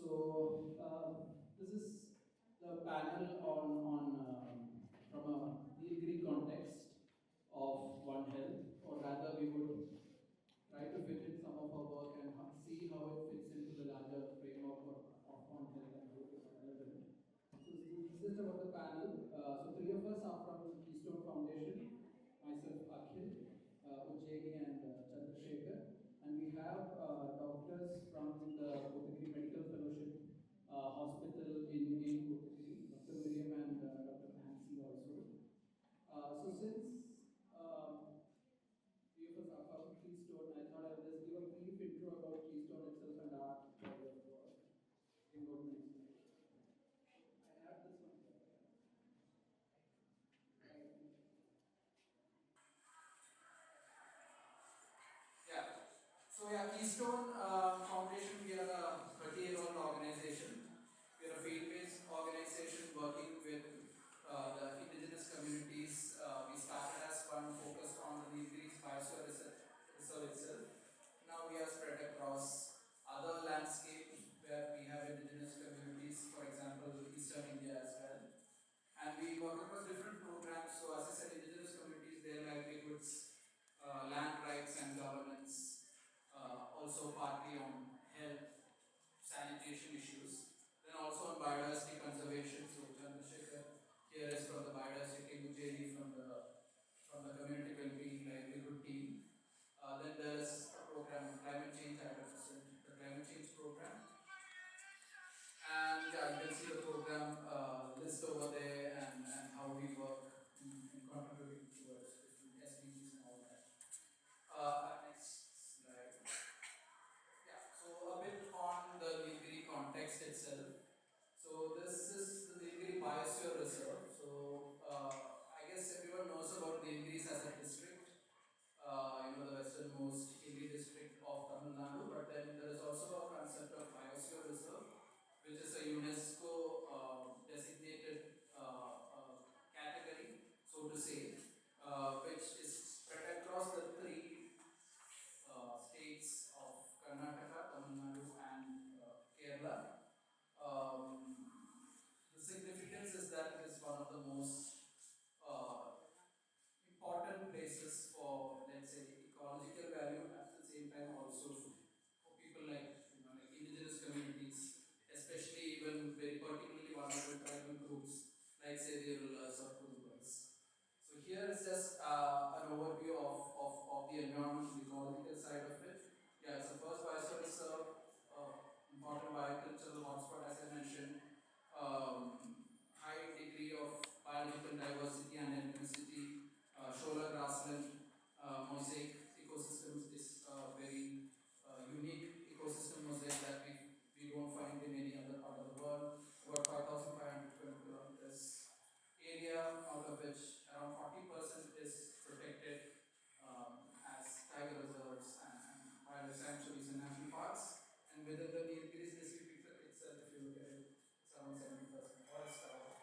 This is the panel on from a Nilgiris context of One Health, or rather, we would try to fit in some of our work and see how it fits into the larger framework of One Health and how it is relevant. So, this is about the panel. So, three of us are from Keystone Foundation, myself, Akhil, Ujjayini, and Chandrasekhar. And we have doctors from the Kotagiri Medical Fellowship Hospital in Kotagiri, Dr. Miriam and Dr. Nancy also. So since three of us are from Keystone, I thought I would just give a brief intro about Keystone itself and our body of work. You can go to the next slide. I have this one. Yeah. So Keystone Foundation, we are a 30-year-old organization. We are a field-based organization working with the indigenous communities. We started as one focused on the Nilgiris biosphere reserve itself. Now we are spread across other landscapes where we have indigenous communities, for example, Eastern India as well. And we work across different programs. So as I said, indigenous communities, their livelihoods, land rights and governance, also partly on health, sanitation issues, then also on biodiversity conservation. So Chandrasekhar here is from the biodiversity team, Ujjayini from the community well-being livelihood team. Then there is a program on climate change. I represent the climate change program. And you can see the program list over there and how we work in contributing towards different SDGs and all that. Next slide. Yeah, so a bit on the Nilgiri context itself. So this is the Nilgiri Biosphere Reserve. So I guess everyone knows about Nilgiris as a district. The westernmost hilly district of Tamil Nadu, but then there is also a concept of Biosphere Reserve, which is a UNESCO designated category, so to say, which is spread across the three states of Karnataka, Tamil Nadu, and Kerala. The significance is that it is one of the most important places for, let's say, ecological value, at the same time also for people like indigenous communities, especially even very particularly vulnerable tribal groups like say the rulers or Kurubas. So here is just an overview of the environmental ecological side of it. Yeah, it's the first biosphere reserve, important biocultural hotspot as I mentioned, high degree of biological diversity and ethnicity, shoulder grassland, mosaic ecosystems is a very unique ecosystem mosaic that we don't find in any other part of the world. About 5,520 kilometers area, out of which around 40% is protected as tiger reserves and wildlife sanctuaries and national parks. And within the Nilgiris district itself, if you look at it, it's around 70% forest cover.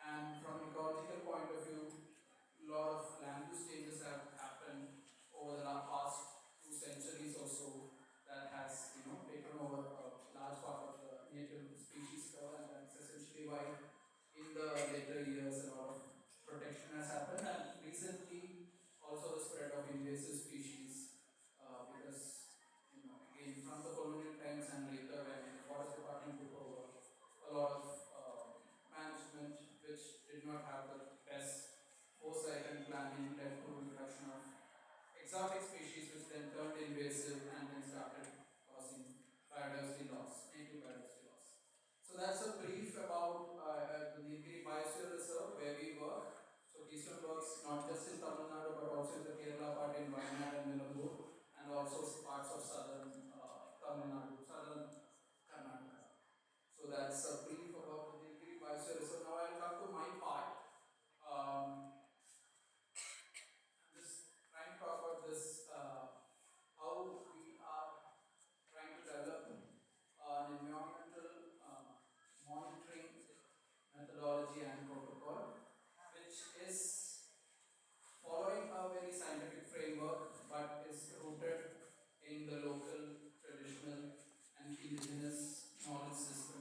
And from an ecological point of view, a lot of land use changes have happened over the past 2 centuries or so that has taken over a large part of the native species cover, and that's essentially why in the later years a lot of protection has happened, and recently also the spread of invasive species because again from the colonial times and later when the forest department took over, a lot of management which did not have the best foresight and planning led to introduction of exotic species which then turned invasive and then started causing biodiversity loss, native biodiversity loss. So that's a brief about the Nilgiri Biosphere Reserve where we work. So Keystone works not just in Tamil Nadu but also in the Kerala part in Wayanad and Nilgiris, and also parts of southern Tamil Nadu, southern Karnataka. So that's a brief about the Nilgiri Biosphere Reserve. Now I'll come to my part. I'm just trying to talk about this, how we are trying to develop an environmental monitoring methodology and protocol, which is following a very scientific framework but is rooted in the local, traditional and indigenous knowledge system.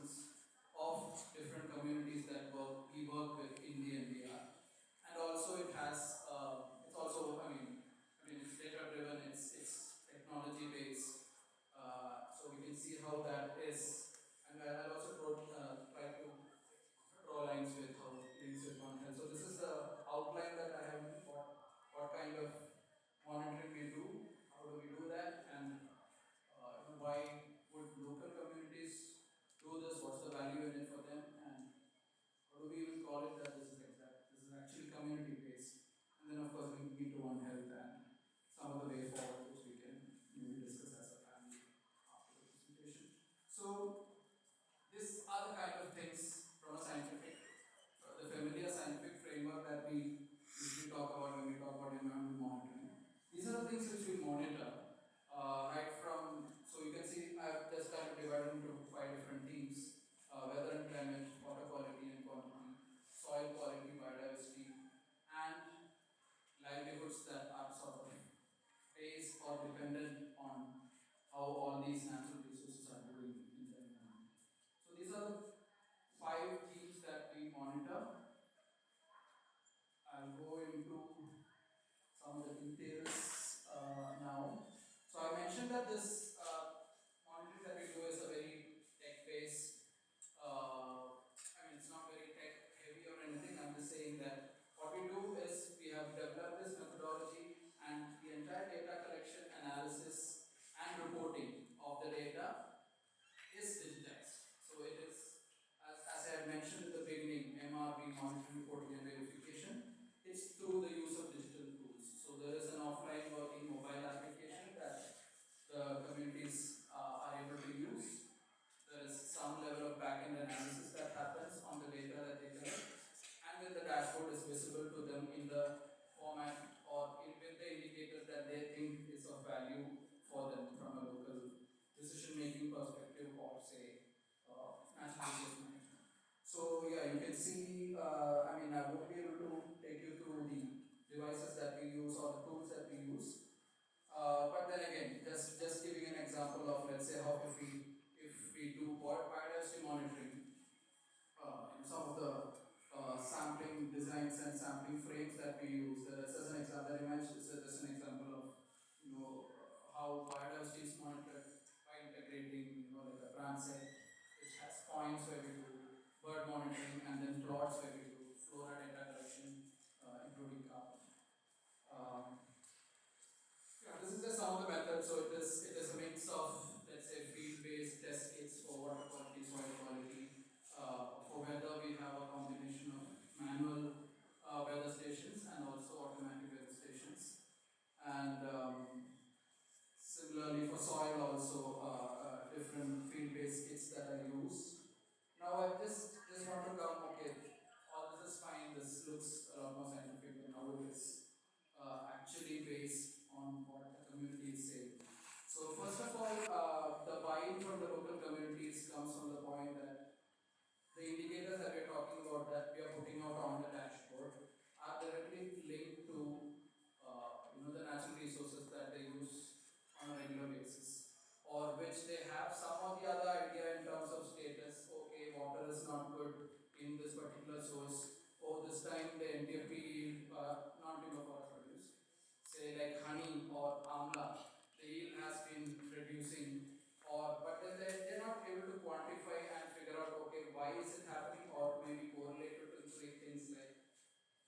dependent on how all these natural resources are doing in the environment. So these are the 5 themes that we monitor. I'll go into some of the details now. So I mentioned that this monitoring that we do is a very tech-based. I mean, it's not very tech-heavy or anything. I'm just saying that what we do is we have developed this methodology, and the entire data collection, analysis, and reporting of the data is digitized. So it is, as I had mentioned in the beginning, MRB, monitoring, reporting, and verification. It's through the use of digital tools. So there is an offline working mobile application that the communities are able to use. There is some level of back-end analysis that happens on the data that they collect, and then the dashboard is visible to them in the format or with the indicators that they think is of value for them from a local decision-making perspective, or say national resource management. So yeah, you can see. I mean, I won't be able to take you through the devices that we use or the tools that we use. But then again, just giving an example of, let's say, how if we do biodiversity monitoring, some of the sampling designs and sampling frames that we use. That's as an example. That image is just an example of how biodiversity is monitored by integrating like a plant set, which has points where we do bird monitoring, and then plots where we do flora data collection, including carbon. Um, yeah, this is just some of the methods. So it is a mix of, let's say, field-based test kits for water quality, soil quality. For weather, we have a combination of manual weather stations and also automatic weather stations. And similarly for soil, also different field-based kits that are used. Now I just want to come. Okay, all this is fine. This looks a lot more scientific, but now it is actually based on what the community is saying. So first of all, the buy-in from the local communities comes from the point that the indicators that we are talking about, that we are putting out on the dashboard, are directly linked to the natural resources that they use on a regular basis, or which they have some or the other idea in terms of status. Okay, water is not good in this particular source. Oh, this time the NTFP non-timber forest produce, say like honey or amla, the yield has been reducing, or but then they're not able to quantify and figure out, okay, why is it happening, or maybe correlate it to things like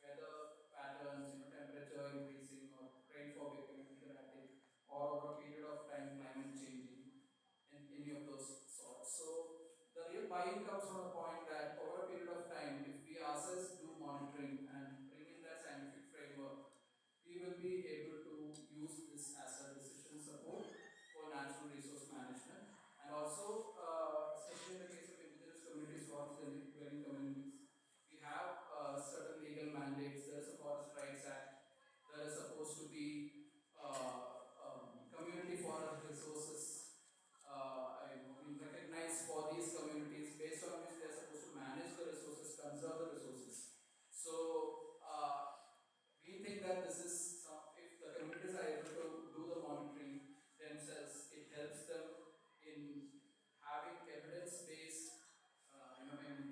weather patterns, temperature increasing, or rainfall becoming erratic, or over a period of time climate changing, in any of those sorts. So the real buy-in comes from the point that over a period of time, if we ourselves do monitoring and bring in that scientific framework, we will be able to use this as a decision support for natural resource management. And also, especially in the case of indigenous communities, forest dwelling communities, we have certain legal mandates. There is a Forest Rights Act. There is supposed to be community forest resources being recognized for these communities, based on which they are supposed to manage the resources, conserve the resources. So we think that this is if the communities are able to do the monitoring themselves, it helps them in having evidence-based,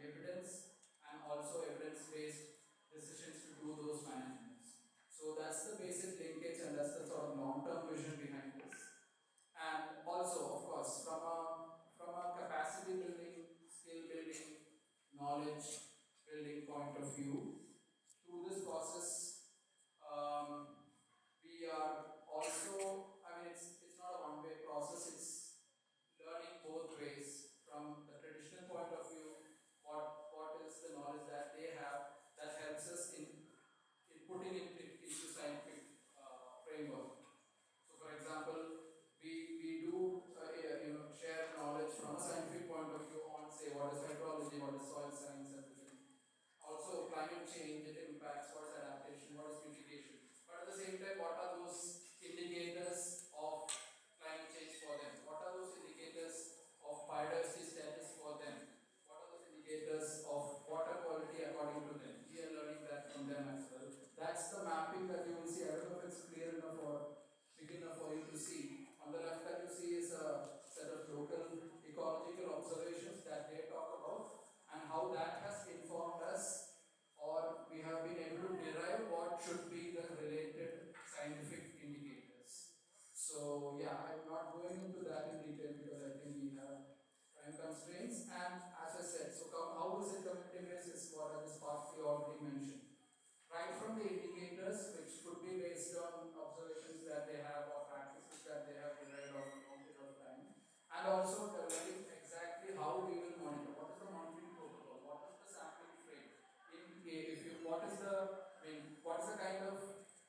evidence, and also evidence-based decisions to do those managements. So that's the basic linkage, and that's the sort of long-term vision behind this. And also, of course, from a capacity building, skill building, knowledge building point of view, through this process, we are also, it's not a one-way process, it's learning both ways. From the traditional point of view, what is the knowledge that they have that helps us in putting it into scientific framework. So for example, we do share knowledge from a scientific point of view on, say, what is hydrology, what is soil science, everything. Also climate change, it impacts, what is adaptation, what is mitigation. But at the same time, what are those indicators of climate change for them? What are those indicators of biodiversity status for them? What are those indicators of water quality according to them? We are learning that from them as well. That's the mapping that you will see. I don't know if it's clear enough or big enough for you to see. constraints, and as I said, so how is it community based is what I just partly already mentioned. Right from the indicators, which could be based on observations that they have or practices that they have derived over a long period of time, and also developing exactly how we will monitor. What is the monitoring protocol? What is the sampling frame? If you, what is the, I mean, what is the kind of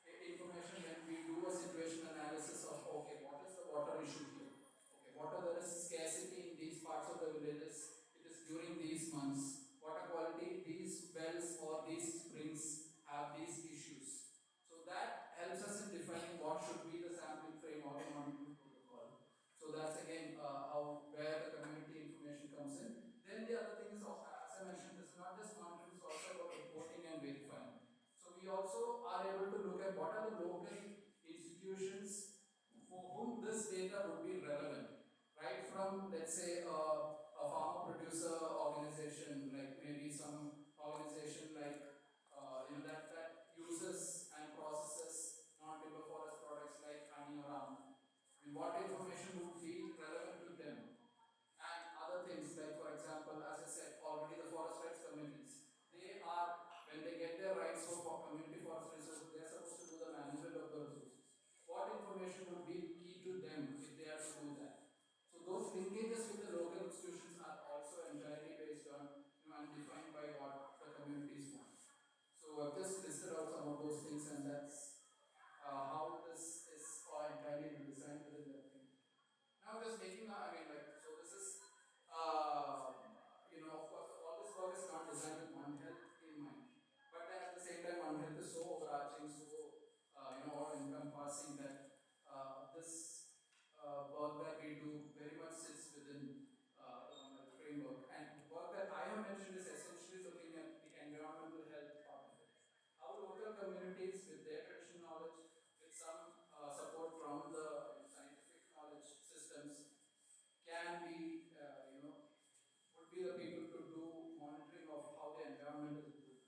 information when we do a situation analysis of, okay, what is the water issue here? Okay, water there is scarcity in these parts of the villages. It is during these months. Water quality, these wells or these springs have these issues. So that helps us in defining what should be the sampling frame or the monitoring protocol. So that's again how where the community information comes in. Then the other thing is, as I mentioned, it's not just monitoring, it's also about reporting and verifying. So we also are able to look at what are the local institutions for whom this data would be relevant. Right from, let's say, a farmer producer organization, like maybe some organization like that uses and processes non-timber forest products like honey or almond. I mean, what information would be relevant to them? And other things like, for example, as I said, already the forest rights committees, they are, when they get their rights for community forest resources, they are supposed to do the management of the resources. What information would be key to them if they are to do that? So those linkages with the local institutions are also entirely based on, and defined by what the communities want. So I've just listed out some of those things, and that's how this is all entirely designed within that thing. Now just making, I mean, like, so this is, of course, all this work is not designed with One Health in mind. But then at the same time, One Health is so overarching, so, all encompassing that this work that we do very much sits within the One Health framework. And the work that I have mentioned is essentially looking at the environmental health part of it. How local communities with their traditional knowledge, with some support from the scientific knowledge systems, can be, would be the people to do monitoring of how the environment is doing.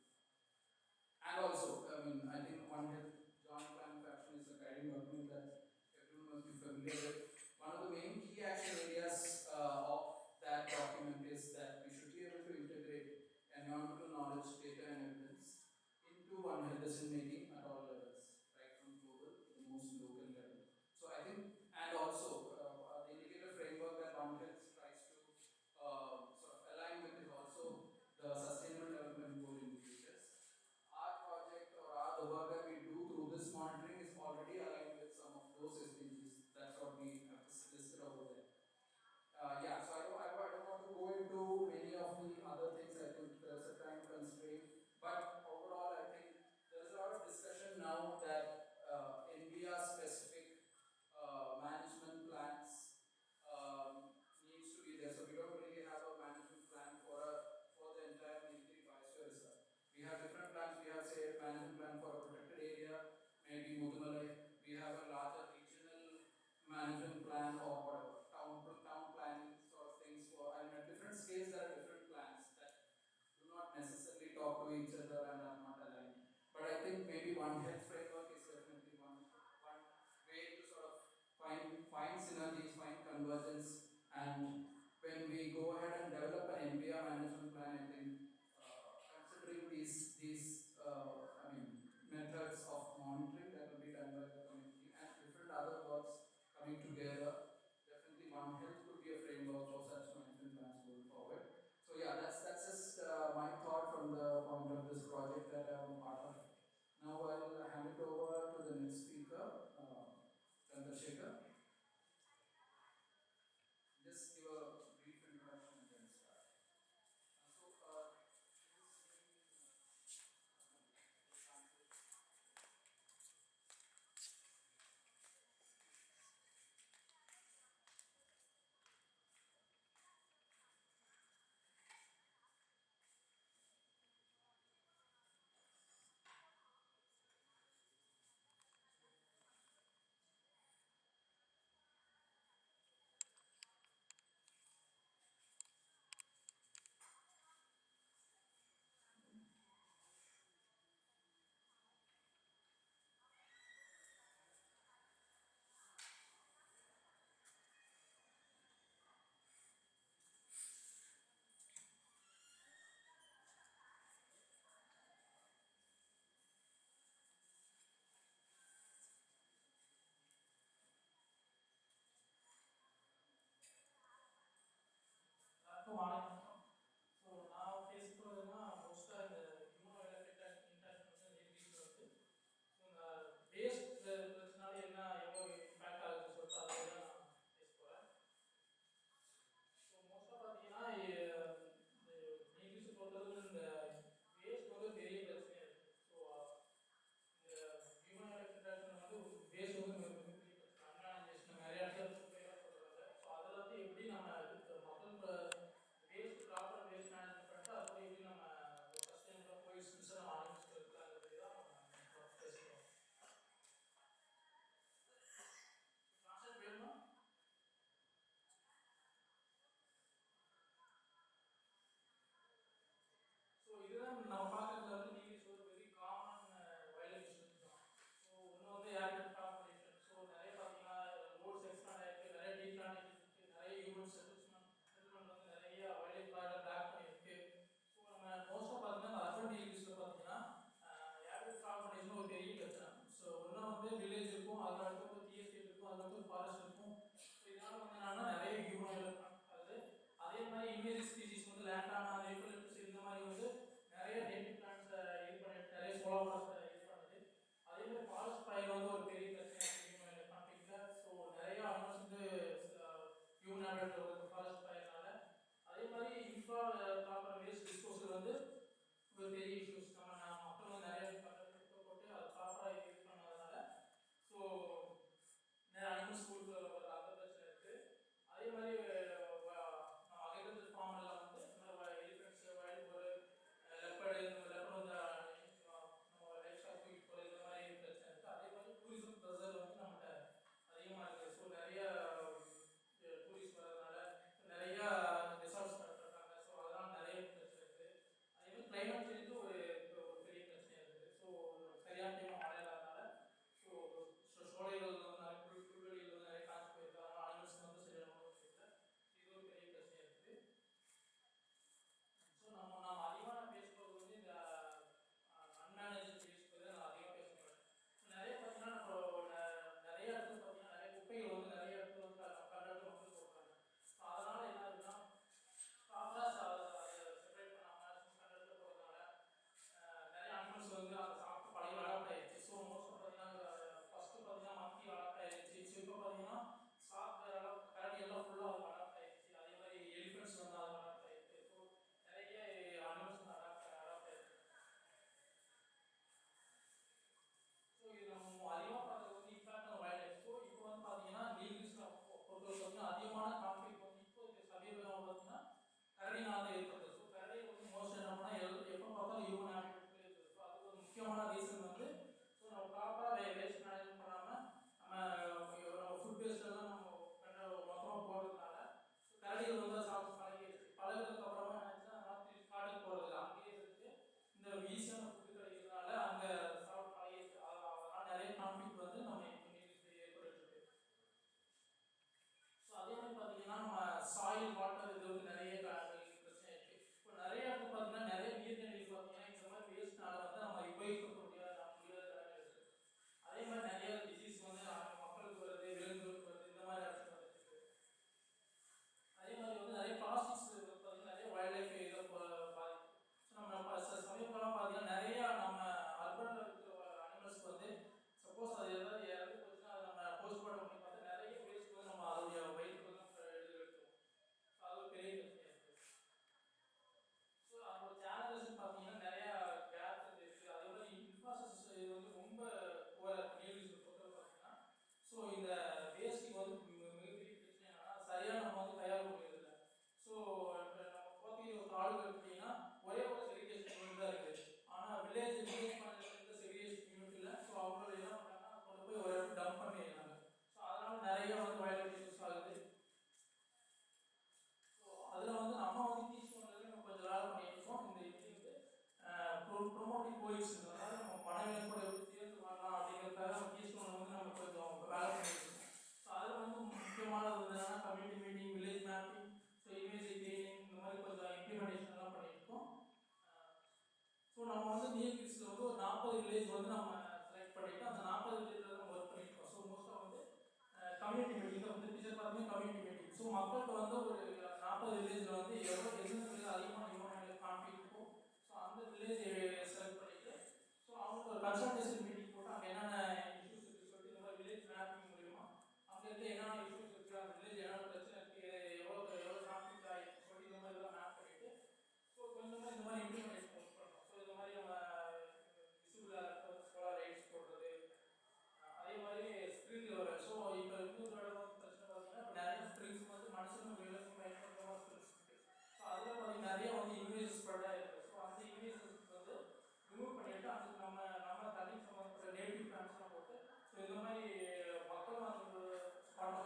And also, I mean, I think One Health Joint Plan of Action is a guiding document that everyone must be familiar with. One of the main key action areas of that document is that we should be able to integrate environmental knowledge, data, and evidence into One Health decision making at all levels, right from global to the most local level. So I think, and also the indicator framework that One Health tries to sort of align with is also the Sustainable Development Goal indicators. Our project or the work that we do through this monitoring is already aligned with some of those SDGs. That's what we have listed over there. Yeah, so I don't want to go into many of the other things. I think there's a time constraint. But overall, I think there's a lot of discussion now that India specific management plans needs to be there. So we don't really have a management plan for the entire Nilgiris biosphere reserve. We have different plans. We have, say, a management plan for a protected area, maybe Mudumalai. We have a larger regional management plan or whatever, town planning sort of things for, and at different scales there are different plans that do not necessarily talk to each other and are not aligned. But I think maybe One Health framework is definitely one way to sort of find synergies, find convergence, and when we go ahead and develop an NPR management plan, I think considering these methods of monitoring that will be done by the community and different other works coming together, definitely One Health could be a framework for such management plans going forward. So yeah, that's just my thought from the point of this project that I'm a part of. Now I'll hand it over to the next speaker, Chandrasekhar. Just give a brief introduction and then start. So, தமிழ்நாட்டில் ஒரு forest ஃபயர்னால. அதே மாதிரி infra proper waste disposal வந்து ஒரு பெரிய issues. நம்ம மக்கள் வந்து நிறைய குப்பை போட்டு அது ப்ராப்பராக இது பண்ணாதனால ஸோ நிறைய அனிமல்ஸ் ஃபுட் வர அந்த பிரச்சனை இருக்குது. அதே மாதிரி நம்ம அக்ரிகல்ச்சர் ஃபார்மெல்லாம் வந்து எலிஃபென்ட்ஸ், வைல்ட் போர், லெப்பர்டு, இந்த லெப்பர்டு வந்து நம்ம லைஃப் ஸ்டாக் தூக்கிட்டு போகிற இந்த மாதிரி பிரச்சனை இருக்குது. அதே மாதிரி டூரிசம் ப்ரெஷர் வந்து நம்மகிட்ட அதிகமாக இருக்குது. ஸோ நிறைய டூரிஸ்ட் வரதுனால நிறைய ரிசார்ட்ஸ் கட்டுறாங்க. ஸோ அதெல்லாம் நிறைய பிரச்சனை இருக்குது. அதே மாதிரி கிளைமேட் சேஞ்சு ஒரு பெரிய பிரச்சனையாக இருக்குது. ஸோ சரியான டைம் மழை இல்லாதனால ஸோ சோலைகள் வந்து நிறைய புல்வெளிகள் வந்து நிறைய காய்ச்சி போயிருக்கு. அதனால அனிமல்ஸ் வந்து சரியான இல்லை. இது ஒரு பெரிய பிரச்சனையாக இருக்குது. ஸோ நம்ம அதிகமாக பேசுகிறது வந்து இந்த அன்மேனேஜ் வேஸ்ட் பற்றி நான் அதிகமாக பேச மாட்டேன். நிறைய பார்த்தீங்கன்னா நம்ம நிறைய இடத்துல பார்த்தீங்கன்னா நிறைய குப்பைகள் வந்து நிறைய இடத்துல வந்து கண்டாட்டு மக்கள் போடுறாங்க. ஸோ அதனால் என்ன ஆகுதுன்னா ப்ராப்பராக அதை செப்பரேட் பண்ணாமல் கண்டாட்டு போடுறதுனால நிறைய அனிமல்ஸ் வந்து அதை சாப்பிட்டு பழைய அடாப்ட் ஆயிடுச்சு. ஸோ மோஸ்ட்டாக பார்த்தீங்கன்னா ஃபஸ்ட்டு பார்த்தீங்கன்னா மந்த்லி அடாப்ட் ஆயிடுச்சு. ஸோ இப்போ பார்த்தீங்கன்னா ஸ்டாக் கரடி எல்லாம் ஃபுல்லாக அது அடாப்ட் ஆயிடுச்சு. அதே மாதிரி எலிஃபென்ட்ஸ் வந்து அது அடாப்ட் ஆயிடுச்சு. ஸோ நிறைய அனிமல்ஸ் வந்து அடாப்ட் ஆயிடுச்சு. ஸோ இது நம்ம அதிகமாக பார்க்குறது வந்து impact on wild life. So இப்போ வந்து பார்த்தீங்கன்னா நீல்கிரிஸ் பொறுத்தவரை பார்த்தீங்கன்னா அதிகமான கான்ஃப்ளிக்ட் வந்து இப்போ சமீபமாக பார்த்தீங்கன்னா கரடினால தான் ஏற்படுது. ஸோ கரடியை வந்து மோஸ்ட் என்ன பண்ணால் எப்போ பார்த்தாலும் ஹியூமன் ஆக்டிவிட்டி இருக்குது. ஸோ அதுக்கு ஒரு முக்கியமான ரீசன் வந்து ஸோ நம்ம ப்ராப்பராக வேஸ்ட் மேனேஜ்மெண்ட் பண்ணாமல் நம்ம ஃபுட் வேஸ்ட் எல்லாம் நம்ம மொத்தமாக போடுறதுனால கரடிகள் வந்து சாப்பிட்டு பழகிடுச்சு. பழகிறதுக்கு அப்புறமா என்ன ஆச்சுன்னா அதனால காட்டுக்கு போகிறது அங்கேயே இருந்து இந்த ஈஸியான ஃபுட்டு கிடைக்கிறதுனால அங்கே சாப்பிட்டு பழகிடுச்சு. அதனால நிறைய கான்ஃப்ளிக்ட் வந்து நம்ம ஏற்பட்டு. ஸோ அதே மாதிரி பார்த்தீங்கன்னா நம்ம சாயில் வாட்டர் இது வந்து நிறைய பிரச்சனை இருக்குது. இப்போ நிறைய இடத்துல பார்த்தீங்கன்னா நிறைய நீர்நிலைகள் பார்த்தீங்கன்னா இந்த மாதிரி வேஸ்ட்னால வந்து நம்ம உபயோகிக்க முடியாத இடங்கள் இருக்குது. அதே மாதிரி நிறைய டிசீஸ் வந்து மக்களுக்கு வருது, விலங்குகளுக்கு வருது, இந்த மாதிரி இடத்துல வந்துருக்கு. அதே மாதிரி வந்து நிறைய பிளாஸ்டிக்ஸ் பார்த்தீங்கன்னா நிறைய வைல்ட் லைஃப் இதை பாதிக்கும். ஸோ நம்ம சமீபம்லாம் பார்த்தீங்கன்னா நிறைய நம்ம அர்பனில் இருக்கிற அனிமல்ஸ்க்கு வந்து சப்போஸ் அது ஏதாவது இறந்து போச்சுன்னா அதை நம்ம போஸ்ட்மார்ட்டம் பண்ணி பார்த்தா நிறைய வேஸ்ட் வந்து நம்ம அதோடைய வயிற்றுக்கு வந்து எடுத்துருவோம். ஸோ அது ஒரு பெரிய பிரச்சனையாக இருக்குது. ஸோ அதோட சேனல்ஸ்ன்னு பார்த்தீங்கன்னா நிறையா கேப் இருக்குது. அதே மாதிரி இன்ஃப்ராஸ்ட்ரக்சர் இது வந்து ரொம்ப நீல்கிரிஸ் பொறுத்தவரை பார்த்தீங்கன்னா ஸோ இந்த வேஸ்ட்டுக்கு வந்து மிகப்பெரிய பிரச்சனை என்னன்னா சரியாக நம்ம வந்து கையாள முடியறதில்லை. ஸோ நம்ம போத்தி ஒரு ஆள் எடுத்தீங்கன்னா ஒரே ஒரு செக்ரிகேஷன் யூனிட் தான் இருக்குது. ஆனால் வில்லேஜ் மாநிலத்தில் செக்ரிகேஷன் யூனிட் இல்லை. ஸோ அவங்களோட என்ன பண்ணுறாங்கன்னா கொண்டு போய் ஒரு இடத்துல டம்ப் பண்ணிடுறாங்க. ஸோ அதனால நிறைய வந்து வயலட் யூஸ் ஆகுது. ஸோ அதில் வந்து நம்ம வந்து டீச் பண்ணுறது நம்ம கொஞ்சம் வேலை பண்ணிட்டு இருக்கோம். இந்த இது வந்து ப்ரொமோட்டிங் கோயில்ஸ் அதாவது நம்ம மனைவியை கூட எப்படி சேர்ந்து வரலாம் அப்படிங்கிறதுக்காக நம்ம டீச் பண்ண வந்து நம்ம கொஞ்சம் வேலை பண்ணிட்டு இருக்கோம். ஸோ அதில் வந்து முக்கியமானது என்னன்னா community meeting, village mapping, so image cleaning இந்த மாதிரி கொஞ்சம் இம்ப்ளிமெண்டேஷன் எல்லாம் பண்ணிட்டு இருக்கோம். ஸோ நம்ம வந்து நீல்கிரிஸில் வந்து ஒரு 40 வில்லேஜ் வந்து நம்ம செலக்ட் பண்ணிட்டு அந்த 40 வில்லேஜில் நம்ம ஒர்க் பண்ணியிருக்கோம். ஸோ மோஸ்ட்டாக வந்து கம்யூனிட்டி மீட்டிங் வந்து டீச்சர் பார்த்தீங்கன்னா கம்யூனிட்டி மீட்டிங். ஸோ மக்களுக்கு வந்து ஒரு 40 வில்லேஜில் வந்து எந்த அதிகமான ஹியூமன் கான்ஃப்ளிக்ட் இருக்கும். ஸோ அந்த வில்லேஜ் செலக்ட் பண்ணிட்டு ஸோ அவங்க ஒரு கன்சல்டேஷன் மீட்டிங் போட்டு அங்கே என்னென்ன இஷ்யூஸ் இருக்குது சொல்லிட்டு இந்த மாதிரி வில்லேஜ் மேப்பிங் மூலிமா அங்கே இருக்க என்னென்ன இஷ்யூஸ் இருக்குது, அந்த வில்லேஜ் என்னென்ன பிரச்சனை இருக்குது, எவ்வளோ கான்ஃப்ளிக்ட் ஆகிருக்கு சொல்லிட்டு இந்த மாதிரி எல்லாம் மேப் பண்ணிட்டு ஸோ கொஞ்சமாக இந்த மாதிரி இம்ப்ளிமெண்டேஷன் பண்ணுறோம். ஸோ இந்த மாதிரி நம்ம விசிபிளாக சோலார் லைட்ஸ் போடுறது, அதே மாதிரி ஸ்ப்ரிங்க்லர். ஸோ இப்போ இன்னொரு பிரச்சனை பார்த்தீங்கன்னா இப்போ நிறைய ஸ்ப்ரிங்ஸ் வந்து மனுஷனும் விலங்கும் பயன்படுத்துகிற ஸ்ப்ரிங்ஸ் இருக்குது. ஸோ அதில் பார்த்தீங்கன்னா நிறைய வந்து இன்வேஸ் ஸ்ப்ரெட்டாக இருக்குது. ஸோ அந்த இன்வேஸஸ் வந்து ரிமூவ் பண்ணிவிட்டு அதுக்கு நம்ம தண்ணி சம்மந்தப்பட்ட நேட்டிவ் பிளான்ஸ்லாம் போட்டு ஸோ இந்த மாதிரி மக்களும் அது பண்ண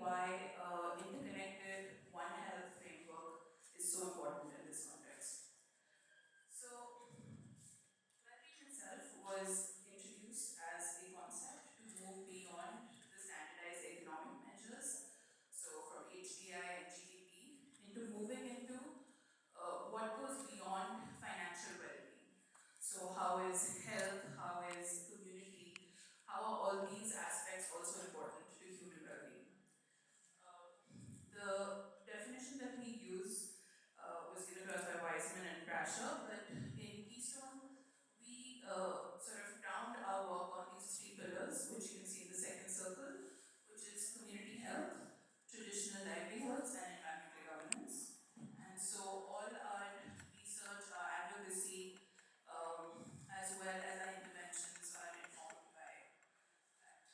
why interconnected One Health framework is so important in this context. So, well-being itself was introduced as a concept to move beyond the standardized economic measures, so from HDI and GDP, into moving into what goes beyond financial well-being. So how is health, how is community, how are all these aspects also important to human well-being? The definition that we use was given to us by Weizmann and Brasher, but in Keystone, we sort of ground our work on these three pillars, which you can see in the second circle, which is community health, traditional livelihoods, and environmental governance. And so all our research, our advocacy, as well as our interventions are informed by that.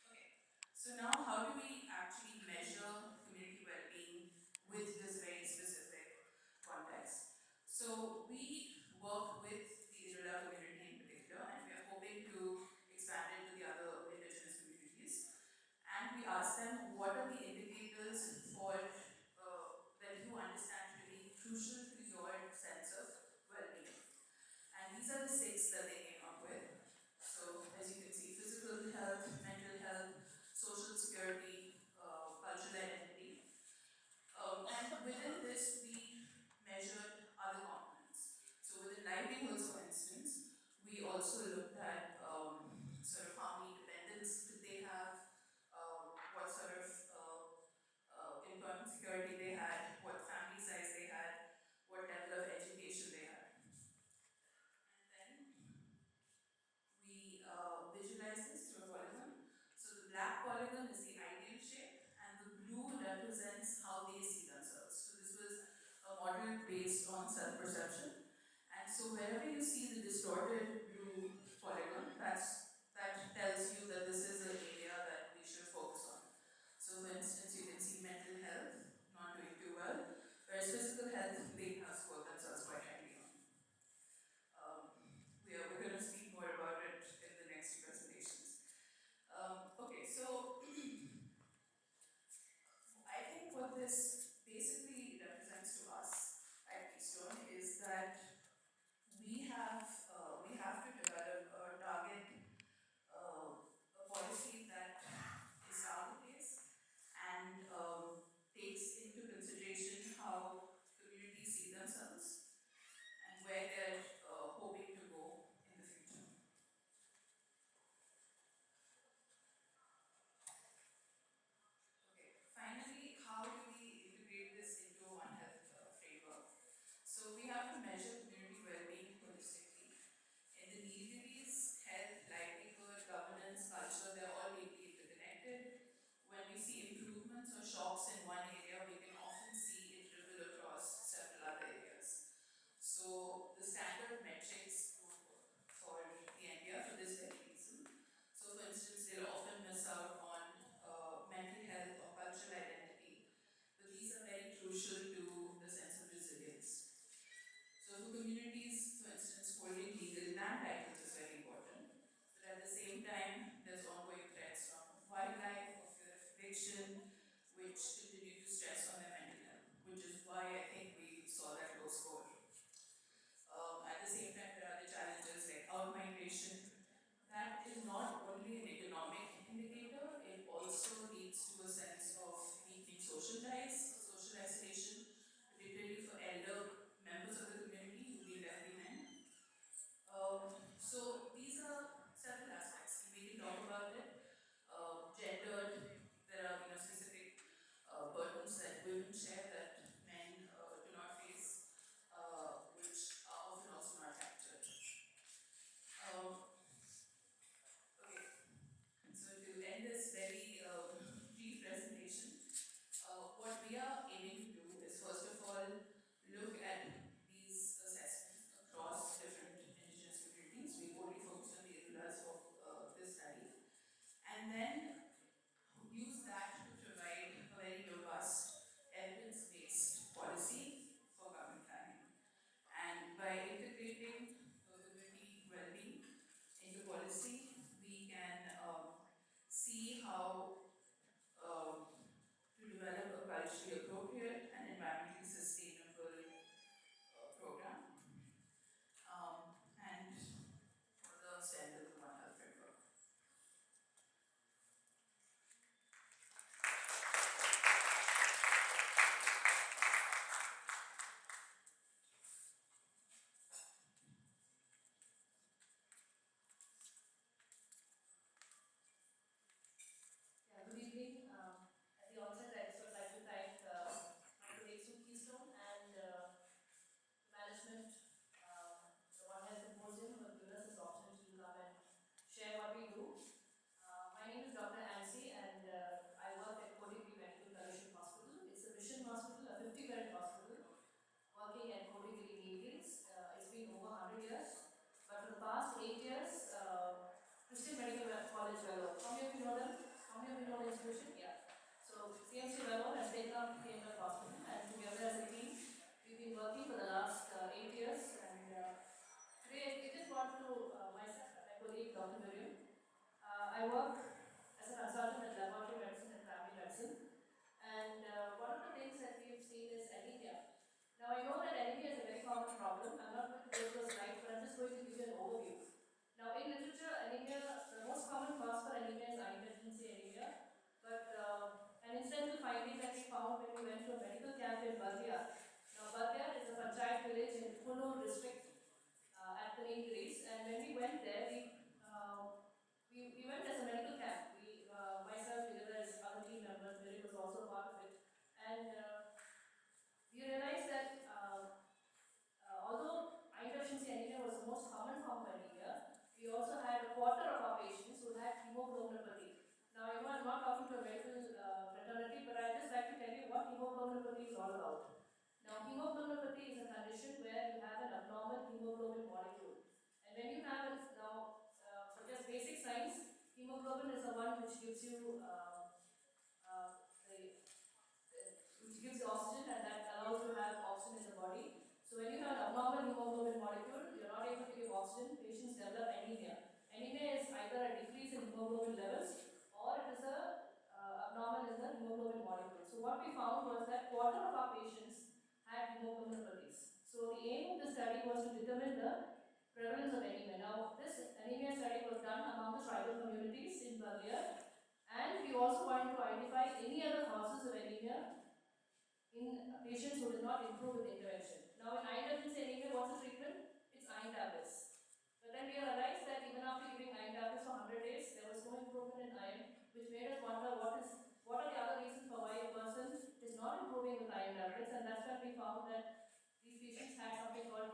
Okay. So now how do we actually measure community well-being with this very specific context? So we work with the Irula community in particular, and we are hoping to expand it to the other indigenous communities. And we ask them, what are the indicators for that you understand to be crucial to your sense of well-being? And these are the six that they came up with. So as you can see, physical health, mental health, social security, cultural identity. And within this, we measured other components. So within livelihoods, for instance, we also looked at sort of how many dependents did they have, what sort of employment security they had, what family size they had, what level of education they had. And then we visualize this through a polygon. So the black polygon is the ideal shape, and the blue represents how they see themselves. So this was a model based on self-perception. And so wherever you see the distorted blue polygon, that tells you that this is an area that we should focus on. So for instance, you can see mental health not doing too well, whereas physical health, they have scored themselves quite highly on. We're going to speak more about it in the next two presentations. Okay, so I think what this basically represents to us at Keystone is that we have to develop a target, a policy that is target-based and takes into consideration how communities see themselves and where they're hoping to go in the future. Okay, finally, how do we integrate this into a One Health framework? So we have to measure community well-being holistically. In the Nilgiris, health, livelihood, governance, culture, they're all deeply interconnected. When we see improvements or shocks in one area, we can often see it ripple across several other areas. So the standard metrics won't work for the India for this very reason. So for instance, they'll often miss out on mental health or cultural identity, but these are very crucial to the sense of resilience. So for communities, for instance, holding legal land titles is very important. But at the same time, there's ongoing threats from wildlife, of fear of eviction, which continue to stress on their mental health, which is why I think we saw that low score. At the same time, there are other challenges like outmigration. That is not only an economic indicator, it also leads to a sense of weakening social ties, social isolation, particularly for elder members of the community who've been left behind. So these are several aspects, and we can talk about it. Gendered, there are Dr. Miriam. I work as a consultant in laboratory medicine and family medicine. And one of the things that we've seen is anemia. Now, I know that anemia is a very common problem. I'm not going to go through a slide, but I'm just going to give you an overview. Now, in literature, anemia, the most common cause for anemia is iron deficiency anemia. But an incidental finding that we found when we went to a medical camp in Bardia. Now, Bardia is a panchayat village in Kunnur district at the Nilgiris. And when we went there, we went as a medical camp. Myself, together as other team members, Mary was also part of it. And we realized that although iron deficiency anemia was the most common form of anemia, we also had a quarter of our patients who had hemoglobinopathy. Now, I know I'm not talking to a medical fraternity, but I'd just like to tell you what hemoglobinopathy is all about. Now, hemoglobinopathy is a condition where you have an abnormal hemoglobin molecule. And when you have it, now, for just basic science, hemoglobin is the one which gives you which gives you oxygen, and that allows you to have oxygen in the body. So when you have an abnormal hemoglobin molecule, you're not able to give oxygen, patients develop anemia. Anemia is either a decrease in hemoglobin levels or it is a abnormal in the hemoglobin molecule. So what we found was that quarter of our patients had hemoglobinopathies. So the aim of the study was to determine the prevalence of anemia. Now, this anemia study was done among the tribal communities in Bangladesh, and we also wanted to identify any other causes of anemia in patients who did not improve with intervention. Now, in iron deficiency anemia, what's the treatment? It's iron tablets. But then we realized that even after giving iron tablets for 100 days, there was no improvement in iron, which made us wonder what are the other reasons for why a person is not improving with iron tablets, and that's when we found that these patients had something called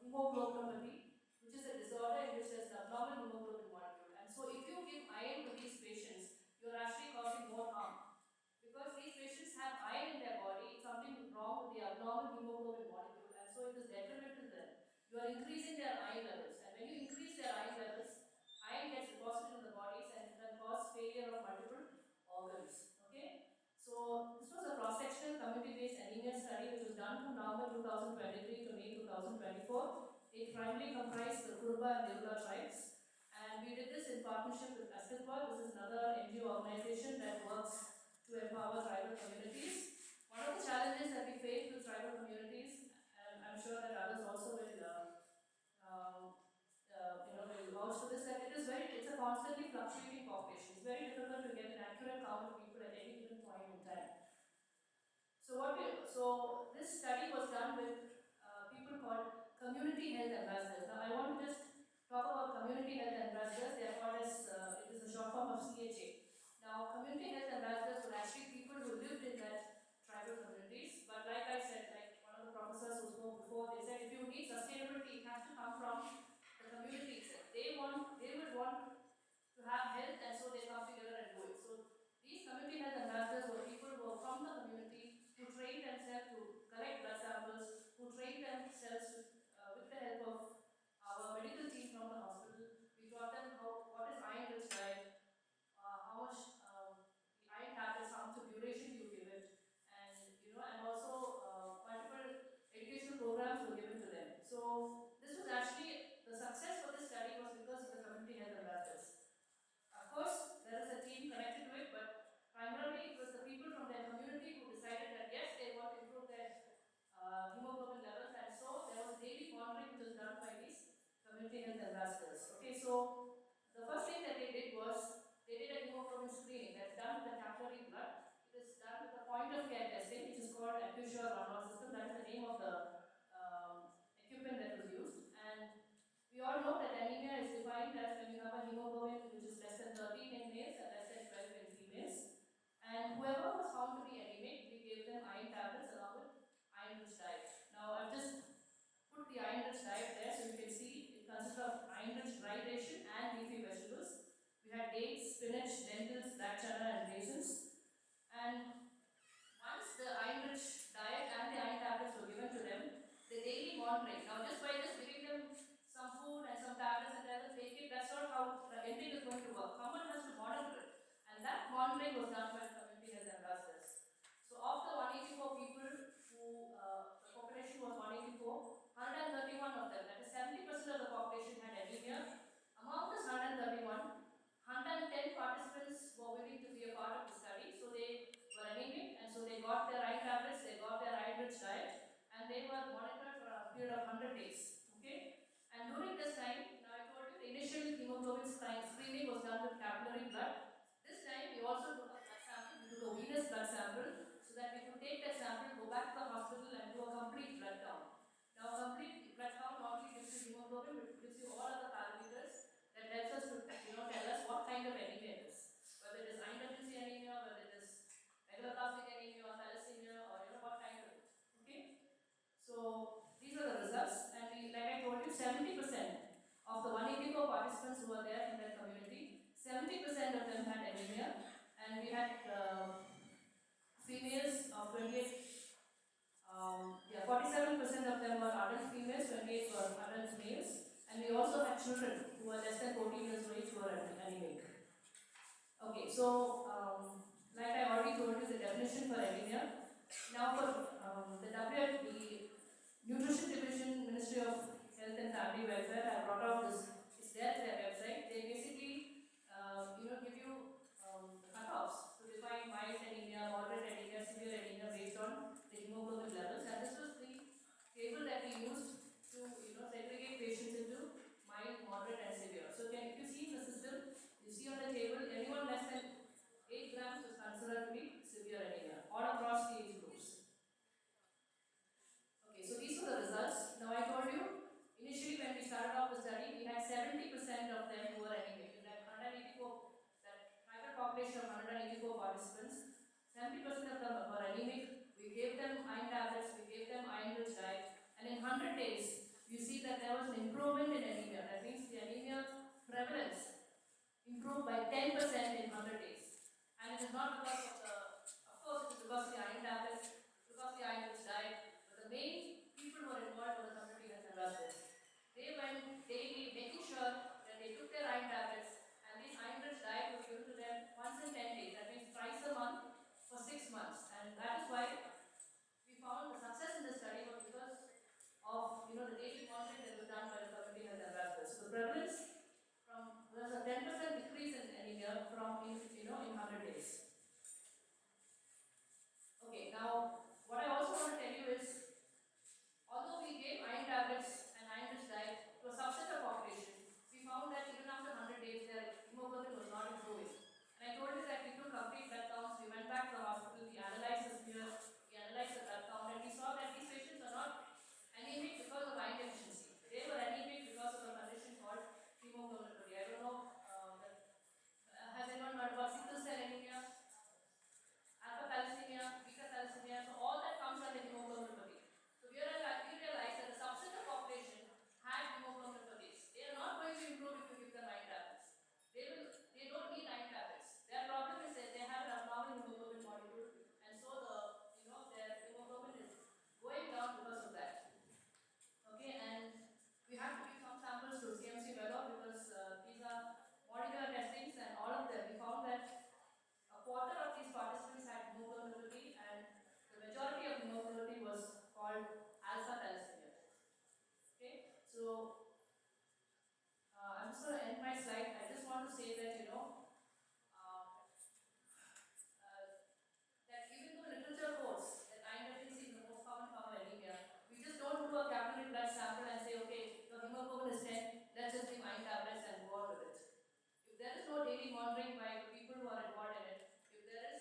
hemoglobinopathy, which is a disorder in which there is an abnormal hemoglobin molecule. And so if you give iron to these patients, you're actually causing more harm. Because these patients have iron in their body, something wrong with the abnormal hemoglobin molecule, and so it is detrimental to them. You are increasing their iron levels, and when you increase their iron levels, iron gets deposited in the bodies and it can cause failure of multiple organs. Okay? So this was a cross-sectional community-based anemia study which was done from November 2023 to May 2024. It primarily comprised the Kurba and Nilgiris tribes, and we did this in partnership with Astitwa. This is another NGO organization that works to empower tribal communities. One of the challenges that we face with tribal communities, and I'm sure that others also will vouch for this, that it's a constantly fluctuating population. It's very difficult to get an accurate count of people at any given point in time. So this study was done with people called community health ambassadors. Now I want to just talk about community health ambassadors. They are called as it is a short form of CHA. Now community health ambassadors were actually people who lived in that tribal communities. But like I said, like one of the professors who spoke before, they said if you need sustainability, it has to come from the community itself. They would want to have health, and so they come together and do it. So these community health ambassadors were people who were from the community, who trained themselves to collect blood samples, who trained themselves with the help of our medical team from the hospital. We taught them what is iron-rich diet, how much the iron tablets, how much of duration you give it, and also multiple educational programs were given to them. So this was actually the success for this study was because of the community health ambassadors. Of course, there is a team connected to it, but primarily it was the people from their community who decided that yes, they want to improve their hemoglobin levels, and so there was daily monitoring which was done by these community health ambassadors. Okay, so the first thing that they did was they did a hemoglobin screening that's done with the capillary blood. It is done with the point of care testing, which is called Accusure Run system. That is the name of the equipment that was used. And we all know that anemia is defined as when you have a hemoglobin which is less than 13 in males and less than 12 in females. And whoever was found to be anemic, we gave them iron tablets along with iron-rich diet. Now I've just put the iron-rich diet there so you can see it consists of iron-rich dry ration and leafy vegetables. We had dates, spinach, lentils, black chana and raisins. And once the iron-rich diet and the iron tablets were given to them, the daily monitoring. Now just by just giving them some food and some tablets and tell them take it, that's not how the ending is going to work. Someone has to monitor it. And that monitoring was done by community health ambassadors. So of the 184 people who, the population was 184, 131 of them, that is 70% of the population had anemia. Among this 131, so like I already told you the definition for anemia. Now for the Nutrition Division, Ministry of Health and Family Welfare have brought out this. It's there in their website. They basically, give you cutoffs to define mild anemia, moderate anemia, severe anemia based on the hemoglobin levels. And this was the table that we used to, segregate patients into mild, moderate, and severe. So if you see in the system, you see on the table, anyone less than 8 grams is considered to be severe anemia, all across the age groups. Okay, so these were the results. Now I told you, initially when we started off the study, we had 70% of them who were anemic. In that 184, that private population of 184 participants, 70% of them were anemic. We gave them iron tablets, we gave them iron-rich diet, and in 100 days, you see that there was an improvement in anemia. That means the anemia prevalence improved by 10% in 100 days. And it is not because of course, it is because of the iron tablets, because of the iron-rich diet, but the main people who were involved were the community health ambassadors. They went daily making sure that they took their iron tablets, and this iron-rich diet was given to them once in 10 days. That means twice a month for 6 months. And that is why we found the success in the study was because of the daily monitoring that was done by the community health ambassadors. So the prevalence there was a 10% decrease in anemia in 100 days. Okay, now what I also want to tell you is, although we gave iron tablets and iron-rich diet to a subset of population, we found that even after 100 days, their hemoglobin was not improving. And I told you that we took complete blood counts, we went back to the hospital, we analyzed the smear, we analyzed the blood count, and we saw that these patients are not anemic because of iron deficiency. They were anemic because of a condition called hemoglobinopathy. I don't know, has anyone heard about sickle cell anemia, alpha thalassemia, beta thalassemia? So all that comes under hemoglobinopathy. So we realized that a subset of population had hemoglobinopathies. They are not going to improve if you give them iron tablets. They don't need iron tablets. Their problem is that they have an abnormal hemoglobin molecule, and so their hemoglobin is going down because of that. Okay, and we have to give some samples to CMC Velo because these are molecular testings, and all of them we found that a quarter of these participants had hemoglobinopathy, and the majority of hemoglobinopathy was called alpha thalassemia. Okay, so I'm just going to end my slide. I just want to say that that even though literature quotes that iron deficiency is the most common form of anemia, we just don't do a capillary blood sample and say, okay, your hemoglobin is 10, let's just give iron tablets and go on with it. If there is no daily monitoring by the people who are involved in it,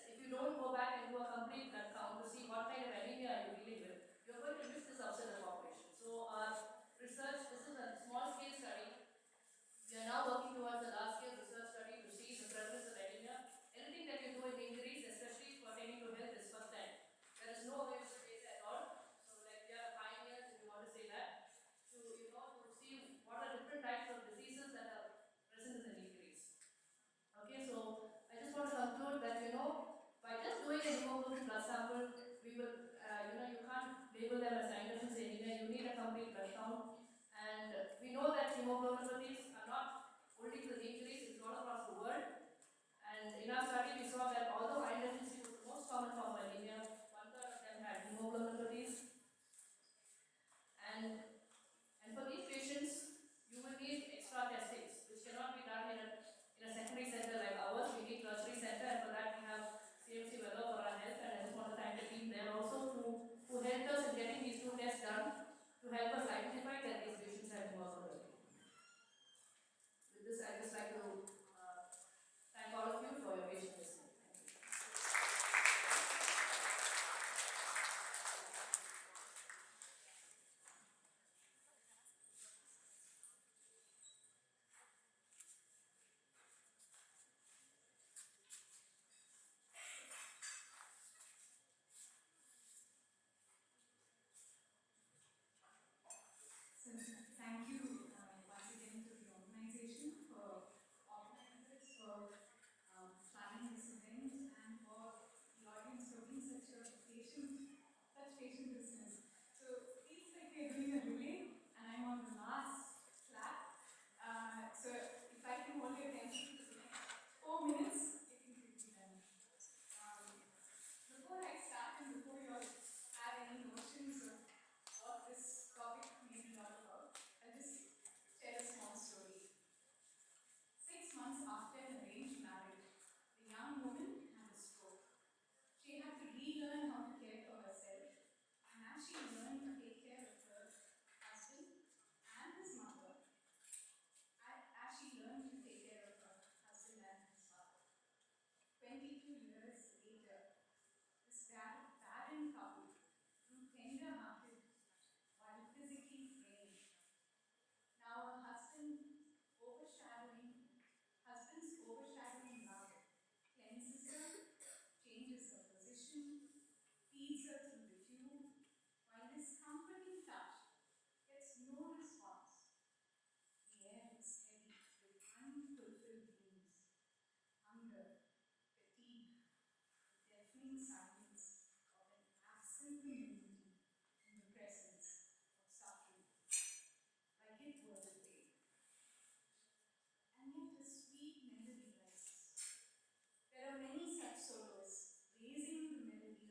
if you don't go back and do a complete blood count to see what kind of anemia are you dealing with, you're going to miss this subset of population. So our research, this is a small scale study. We are now working towards a large scale research study to see the prevalence of anemia. Anything that you do in Nilgiris, especially pertaining to health, is first time. There is no way to take at all. So like we are pioneers, if you want to say that, to see what are different types of diseases that are present in the Nilgiris. Okay, so ocean feeds her through the tube, while this comforting touch gets no response. The air is heavy with unfulfilled dreams, hunger, fatigue, the deafening silence of an absent community in the presence of suffering, like it were the grave. And yet a sweet melody rises. There are many such soloists raising the melody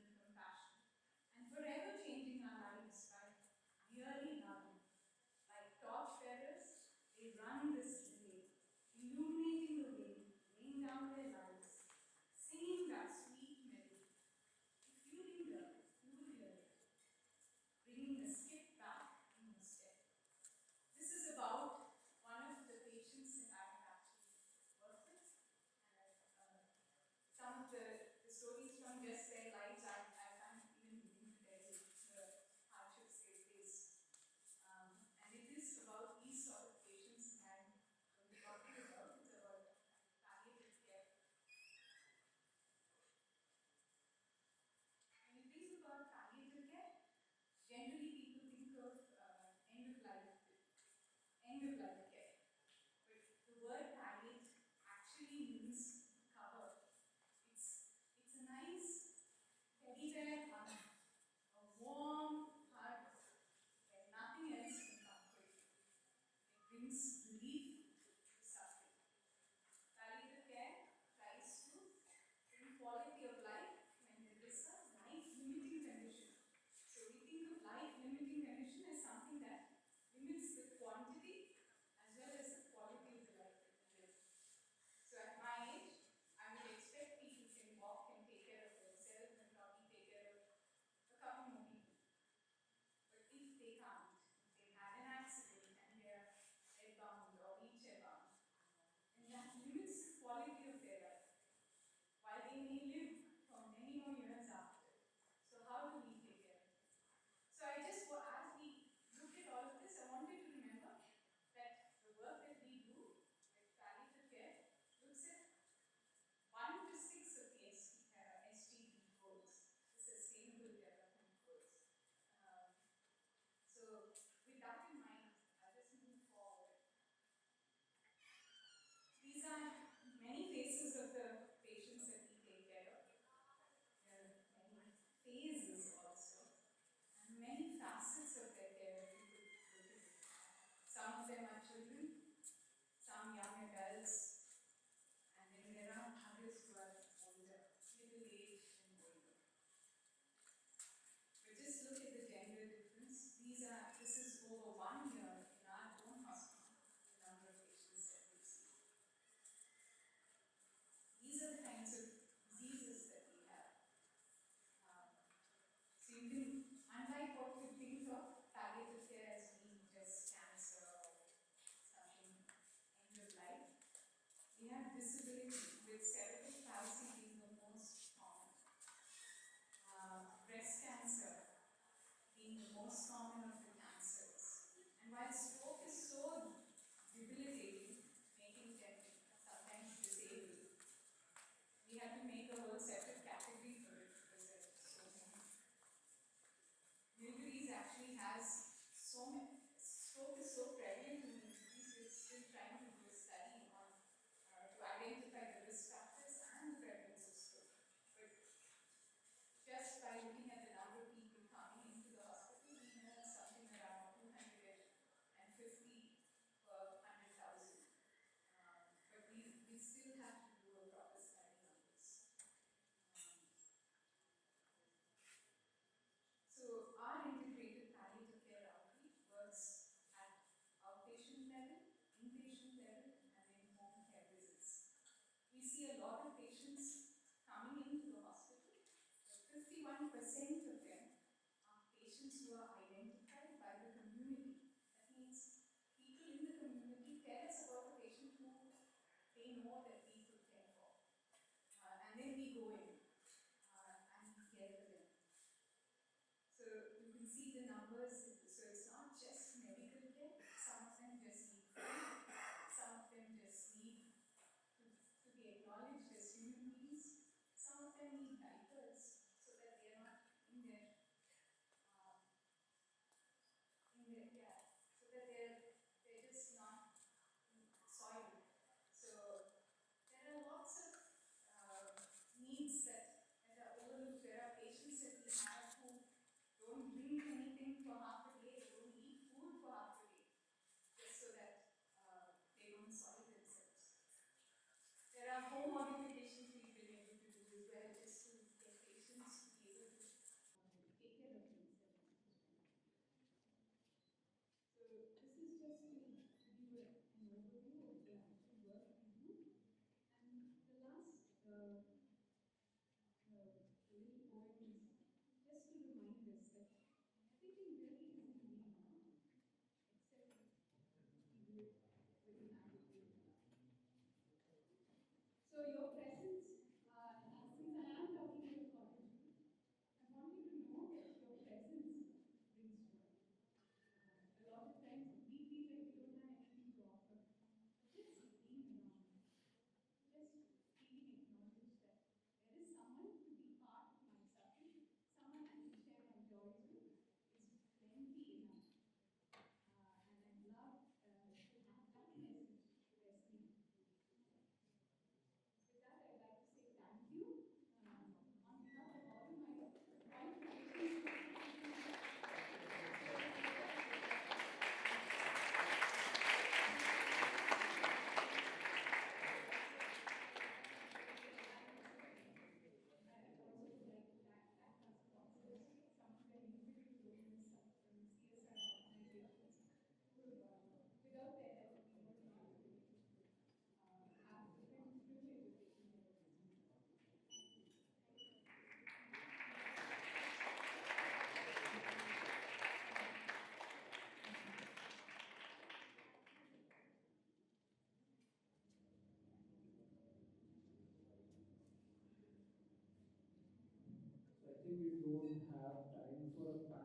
persons to be able to take care of themselves. So this is just to give you an overview of the actual work we do. And the last little poem is just to remind us that everything really isn't real except we do it with an attitude of love. So your presence, since I am talking to the college youth, I want you to know that your presence brings joy. A lot of times we feel like we don't have anything to offer, but just being around, just feeling acknowledged that there is someone to be part of my suffering, someone I can share my joys with, is plenty enough. And I'd love to have that message resonate with you. With that, I'd like to say thank you on behalf of all my qualifications. I also would like to thank our sponsors, some of them individual donors, some from CSR organizations, who, without their help, we would not have been able to have the privilege of taking care of this meeting. Thank you. So I think we don't have time for a panel.